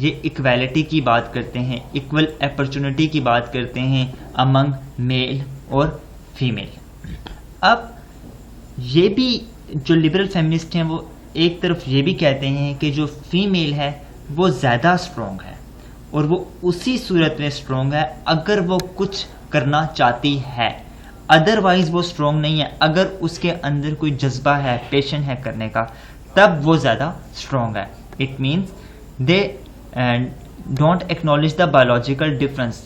یہ ایکویلٹی کی بات کرتے ہیں, ایکول اپرچونٹی کی بات کرتے ہیں امنگ میل اور فیمیل. اب یہ بھی جو لبرل فیمنسٹ ہیں وہ ایک طرف یہ بھی کہتے ہیں کہ جو فیمیل ہے وہ زیادہ اسٹرانگ ہے, اور وہ اسی صورت میں اسٹرانگ ہے اگر وہ کچھ کرنا چاہتی ہے, ادروائز وہ اسٹرانگ نہیں ہے. اگر اس کے اندر کوئی جذبہ ہے, پیشن ہے کرنے کا, تب وہ زیادہ اسٹرانگ ہے. It means they don't acknowledge the biological difference.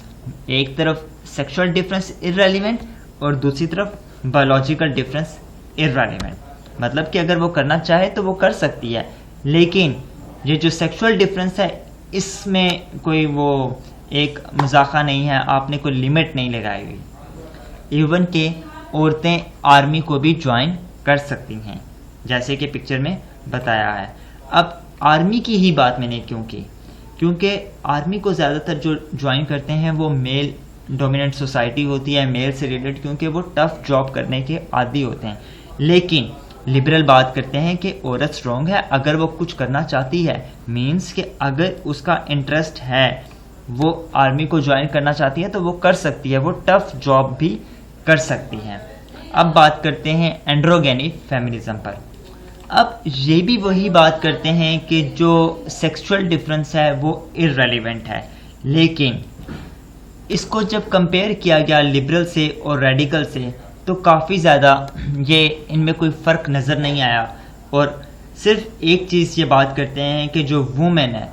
ایک طرف سیکشل ڈفرینس ارریلیونٹ اور دوسری طرف بایولوجیکل ڈفرینس ارریلیونٹ. مطلب کہ اگر وہ کرنا چاہے تو وہ کر سکتی ہے, لیکن یہ جو سیکشل ڈفرینس ہے اس میں کوئی وہ ایک مذاقہ نہیں ہے, آپ نے کوئی لمٹ نہیں لگائی ہوئی. ایون کہ عورتیں آرمی کو بھی جوائن کر سکتی ہیں جیسے کہ پکچر میں بتایا ہے. اب آرمی کی ہی بات میں نے کیوں کی, کیونکہ آرمی کو زیادہ تر جو جوائن کرتے ہیں وہ میل ڈومیننٹ سوسائٹی ہوتی ہے, میل سے ریلیٹڈ, کیونکہ وہ ٹف جاب کرنے کے عادی ہوتے ہیں. لیکن لبرل بات کرتے ہیں کہ عورت اسٹرانگ ہے اگر وہ کچھ کرنا چاہتی ہے, مینس کہ اگر اس کا انٹرسٹ ہے, وہ آرمی کو جوائن کرنا چاہتی ہے تو وہ کر سکتی ہے, وہ ٹف جاب بھی کر سکتی ہیں. اب بات کرتے ہیں اینڈروگینی فیمنزم پر. اب یہ بھی وہی بات کرتے ہیں کہ جو سیکسول ڈفرینس ہے وہ ارریلیونٹ ہے, لیکن اس کو جب کمپیئر کیا گیا لبرل سے اور ریڈیکل سے تو کافی زیادہ یہ ان میں کوئی فرق نظر نہیں آیا, اور صرف ایک چیز یہ بات کرتے ہیں کہ جو وومن ہے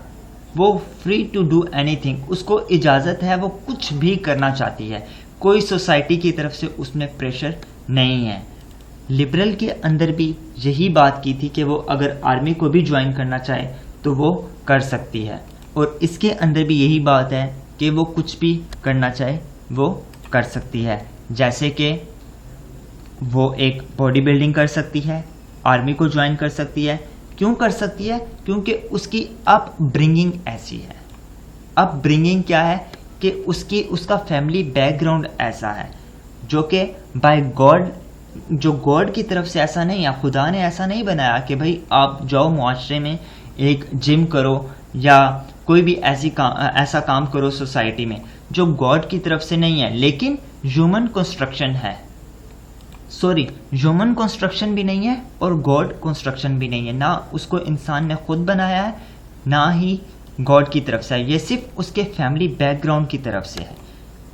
وہ فری ٹو ڈو اینی تھنگ, اس کو اجازت ہے, وہ کچھ بھی کرنا چاہتی ہے, کوئی سوسائٹی کی طرف سے اس میں پریشر نہیں ہے. لبرل کے اندر بھی یہی بات کی تھی کہ وہ اگر آرمی کو بھی جوائن کرنا چاہے تو وہ کر سکتی ہے, اور اس کے اندر بھی یہی بات ہے کہ وہ کچھ بھی کرنا چاہے وہ کر سکتی ہے. جیسے کہ وہ ایک باڈی بلڈنگ کر سکتی ہے, آرمی کو جوائن کر سکتی ہے. کیوں کر سکتی ہے؟ کیونکہ اس کی اپ برنگنگ ایسی ہے. اپ برنگنگ کیا ہے کہ اس کا فیملی بیک گراؤنڈ ایسا ہے جو کہ بائی گاڈ, جو گاڈ کی طرف سے ایسا نہیں ہے, خدا نے ایسا نہیں بنایا کہ بھائی آپ جاؤ معاشرے میں ایک جم کرو یا کوئی بھی ایسا کام کرو سوسائٹی میں, جو گاڈ کی طرف سے نہیں ہے. لیکن ہیومن کنسٹرکشن ہے, ہیومن کنسٹرکشن بھی نہیں ہے اور گاڈ کنسٹرکشن بھی نہیں ہے. نہ اس کو انسان نے خود بنایا ہے, نہ ہی گاڈ کی طرف سے ہے. یہ صرف اس کے فیملی بیک گراؤنڈ کی طرف سے ہے.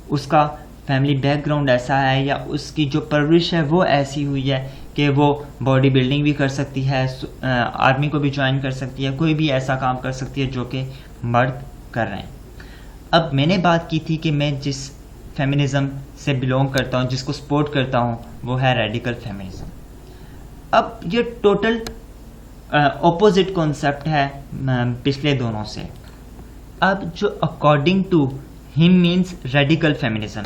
اس کا فیملی بیک گراؤنڈ ایسا ہے یا اس کی جو پرورش ہے وہ ایسی ہوئی ہے کہ وہ باڈی بلڈنگ بھی کر سکتی ہے, آرمی کو بھی جوائن کر سکتی ہے, کوئی بھی ایسا کام کر سکتی ہے جو کہ مرد کر رہے ہیں. اب میں نے بات کی تھی کہ میں جس فیمنزم سے بلونگ کرتا ہوں, جس کو سپورٹ کرتا ہوں, وہ ہے ریڈیکل فیمنزم. اب یہ ٹوٹل اپوزٹ کانسیپٹ ہے پچھلے دونوں سے. اب جو اکارڈنگ ٹو ہم مینس ریڈیکل فیمنزم,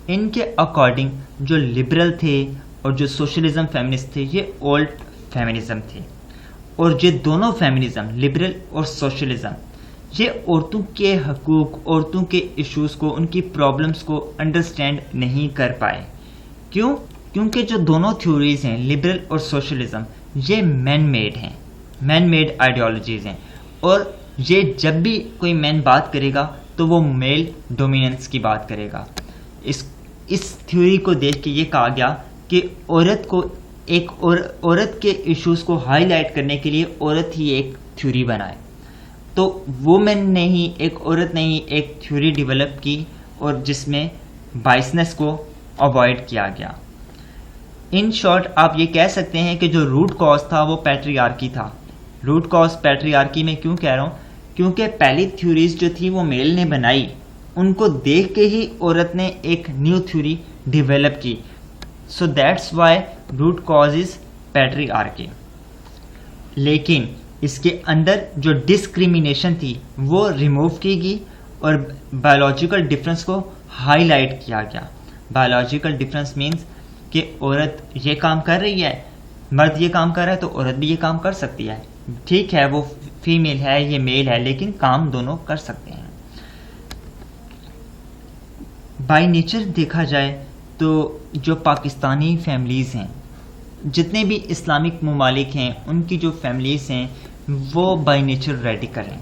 ان کے اکارڈنگ جو لبرل تھے اور جو سوشلزم فیمنسٹ تھے یہ اولڈ فیمنزم تھے, اور یہ دونوں فیمنزم لبرل اور سوشلزم یہ عورتوں کے حقوق, عورتوں کے ایشوز کو, ان کی پرابلمس کو انڈرسٹینڈ نہیں کر پائے. کیوں؟ کیونکہ جو دونوں تھیوریز ہیں لبرل اور سوشلزم یہ مین میڈ ہیں, مین میڈ آئیڈیالوجیز ہیں, اور یہ جب بھی کوئی مین بات کرے گا تو وہ میل ڈومیننس کی بات کرے گا. اس تھیوری کو دیکھ کے یہ کہا گیا کہ عورت کو عورت کے ایشوز کو ہائی لائٹ کرنے کے لیے عورت ہی ایک تھیوری بنائے. تو وومن نے ہی, ایک عورت نے ہی ایک تھیوری ڈیولپ کی, اور جس میں بائسنس کو اوائڈ کیا گیا. ان شارٹ آپ یہ کہہ سکتے ہیں کہ جو روٹ کاز تھا وہ پیٹریارکی تھا. روٹ کاز پیٹریارکی میں کیوں کہہ رہا ہوں؟ کیونکہ پہلی تھیوریز جو تھی وہ میل نے بنائی, ان کو دیکھ کے ہی عورت نے ایک نیو تھیوری ڈیولپ کی. So that's why root cause is patriarchy. لیکن اس کے اندر جو ڈسکریمنیشن تھی وہ ریموو کی گئی اور بایولوجیکل ڈفرینس کو ہائی لائٹ کیا گیا. بایولوجیکل ڈفرینس مینس کہ عورت یہ کام کر رہی ہے, مرد یہ کام کر رہا ہے تو عورت بھی یہ کام کر سکتی ہے. ٹھیک ہے وہ فیمیل ہے, یہ میل ہے, لیکن کام دونوں کر سکتے ہیں. بائی نیچر دیکھا جائے تو جو پاکستانی فیملیز ہیں, جتنے بھی اسلامک ممالک ہیں, ان کی جو فیملیز ہیں وہ بائی نیچر ریڈیکل ہیں.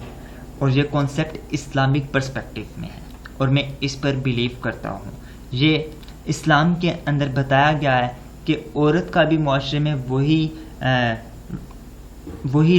اور یہ کانسیپٹ اسلامک پرسپیکٹیو میں ہے اور میں اس پر بلیو کرتا ہوں. یہ اسلام کے اندر بتایا گیا ہے کہ عورت کا بھی معاشرے میں وہی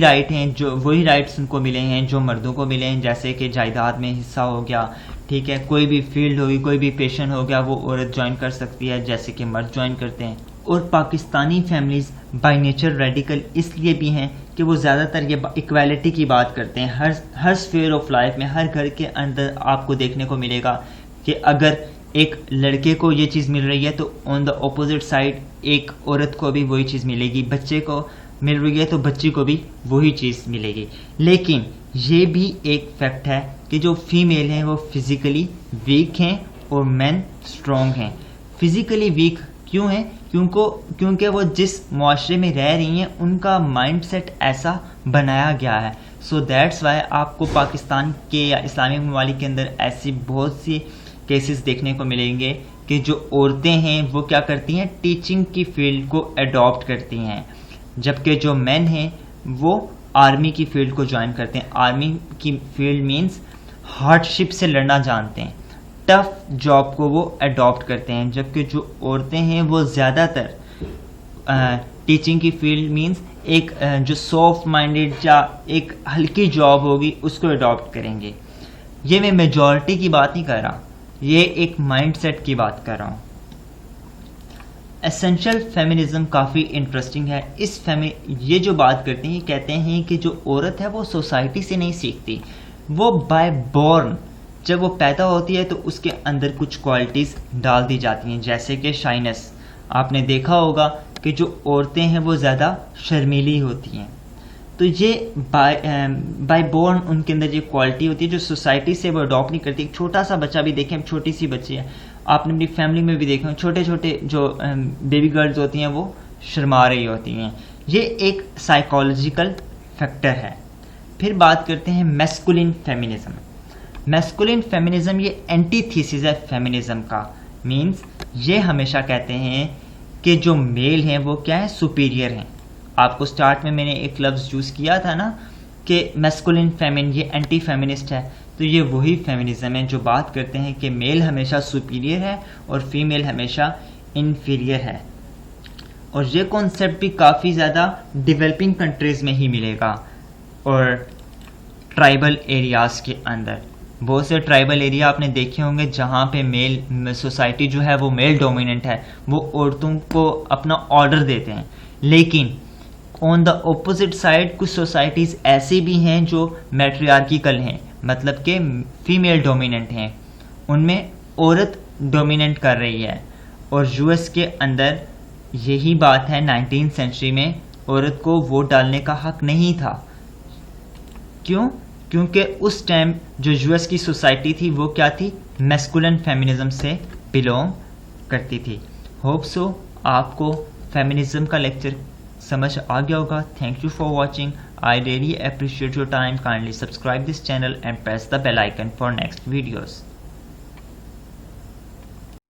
رائٹ ہیں، جو وہی رائٹس ان کو ملے ہیں جو مردوں کو ملے ہیں، جیسے کہ جائیداد میں حصہ ہو گیا، ٹھیک ہے، کوئی بھی فیلڈ ہوگی، کوئی بھی پیشن ہو گیا وہ عورت جوائن کر سکتی ہے جیسے کہ مرد جوائن کرتے ہیں. اور Pakistani families by nature radical اس لیے بھی ہیں کہ وہ زیادہ تر یہ ایکویلٹی کی بات کرتے ہیں. ہر اسفیئر آف لائف میں، ہر گھر کے اندر آپ کو دیکھنے کو ملے گا کہ اگر ایک لڑکے کو یہ چیز مل رہی ہے تو آن دا اپوزٹ سائڈ ایک عورت کو بھی وہی چیز ملے گی، بچے کو مل رہی ہے تو بچی کو بھی وہی چیز ملے گی. لیکن یہ بھی ایک فیکٹ ہے کہ جو فیمیل ہیں وہ فزیکلی ویک ہیں اور مین اسٹرانگ ہیں. فزیکلی ویک کیوں ہیں؟ کیونکہ وہ جس معاشرے میں رہ رہی ہیں ان کا مائنڈ سیٹ ایسا بنایا گیا ہے. سو دیٹس وائی آپ کو پاکستان کے یا اسلامی ممالک کے اندر ایسی بہت سی کیسز دیکھنے کو ملیں گے کہ جو عورتیں ہیں وہ کیا کرتی ہیں، ٹیچنگ کی فیلڈ کو اڈاپٹ کرتی ہیں، جبکہ جو مین ہیں وہ آرمی کی فیلڈ کو جوائن کرتے ہیں. آرمی کی فیلڈ مینز ہارڈ شپ سے لڑنا جانتے ہیں، ٹف جاب کو وہ اڈاپٹ کرتے ہیں، جبکہ جو عورتیں ہیں وہ زیادہ تر ٹیچنگ کی فیلڈ مینز ایک جو سافٹ مائنڈیڈ یا ایک ہلکی جاب ہوگی اس کو اڈاپٹ کریں گے. یہ میں میجورٹی کی بات نہیں کر رہا، یہ ایک مائنڈ سیٹ کی بات کر رہا ہوں. اسینشل فیمنزم کافی انٹرسٹنگ ہے. یہ جو بات کرتے ہیں کہتے ہیں کہ جو عورت ہے وہ سوسائٹی سے نہیں سیکھتی، وہ بائی بورن جب وہ پیدا ہوتی ہے تو اس کے اندر کچھ کوالٹیز ڈال دی جاتی ہیں، جیسے کہ شائنس. آپ نے دیکھا ہوگا کہ جو عورتیں ہیں وہ زیادہ شرمیلی ہوتی ہیں، تو یہ بائی بورن ان کے اندر یہ کوالٹی ہوتی ہے جو سوسائٹی سے وہ اڈاپٹ نہیں کرتی. ایک چھوٹا سا بچہ بھی دیکھیں، چھوٹی سی بچی ہے، آپ نے اپنی فیملی میں بھی دیکھا، چھوٹے چھوٹے جو بیبی گرلز ہوتی ہیں وہ شرما رہی ہوتی ہیں. یہ ایک سائیکالوجیکل فیکٹر ہے. پھر بات کرتے ہیں میسکولین فیمنزم. میسکولین فیمنزم یہ اینٹی تھیسس ہے فیمنزم کا. مینز یہ ہمیشہ کہتے ہیں کہ جو میل ہیں وہ کیا ہے، سپیریئر ہیں. آپ کو سٹارٹ میں نے ایک لفظ یوز کیا تھا نا کہ میسکولین فیمن، یہ اینٹی فیمنسٹ ہے. تو یہ وہی فیمنزم ہے جو بات کرتے ہیں کہ میل ہمیشہ سپیریئر ہے اور فیمیل ہمیشہ انفیریئر ہے. اور یہ کانسیپٹ بھی کافی زیادہ ڈیولپنگ کنٹریز میں ہی ملے گا اور ٹرائبل ایریاز کے اندر. بہت سے ٹرائبل ایریا آپ نے دیکھے ہوں گے جہاں پہ میل سوسائٹی جو ہے وہ میل ڈومیننٹ ہے، وہ عورتوں کو اپنا آرڈر دیتے ہیں. لیکن آن دا اپوزٹ سائڈ کچھ سوسائٹیز ایسی بھی ہیں جو میٹریارکیکل ہیں، مطلب کہ فیمیل ڈومیننٹ ہیں، ان میں عورت ڈومیننٹ کر رہی ہے. اور یو ایس کے اندر یہی بات ہے، 19 سینچری میں عورت کو ووٹ ڈالنے کا حق نہیں تھا. کیوں؟ کیونکہ اس ٹائم جو یو ایس کی سوسائٹی تھی وہ کیا تھی، میسکولن فیمنزم سے بلونگ کرتی تھی. ہوپ سو آپ کو فیمنزم کا لیکچر سمجھ آ گیا ہوگا. Thank you for watching. I really appreciate your time. Kindly subscribe this channel and press the bell icon for next videos.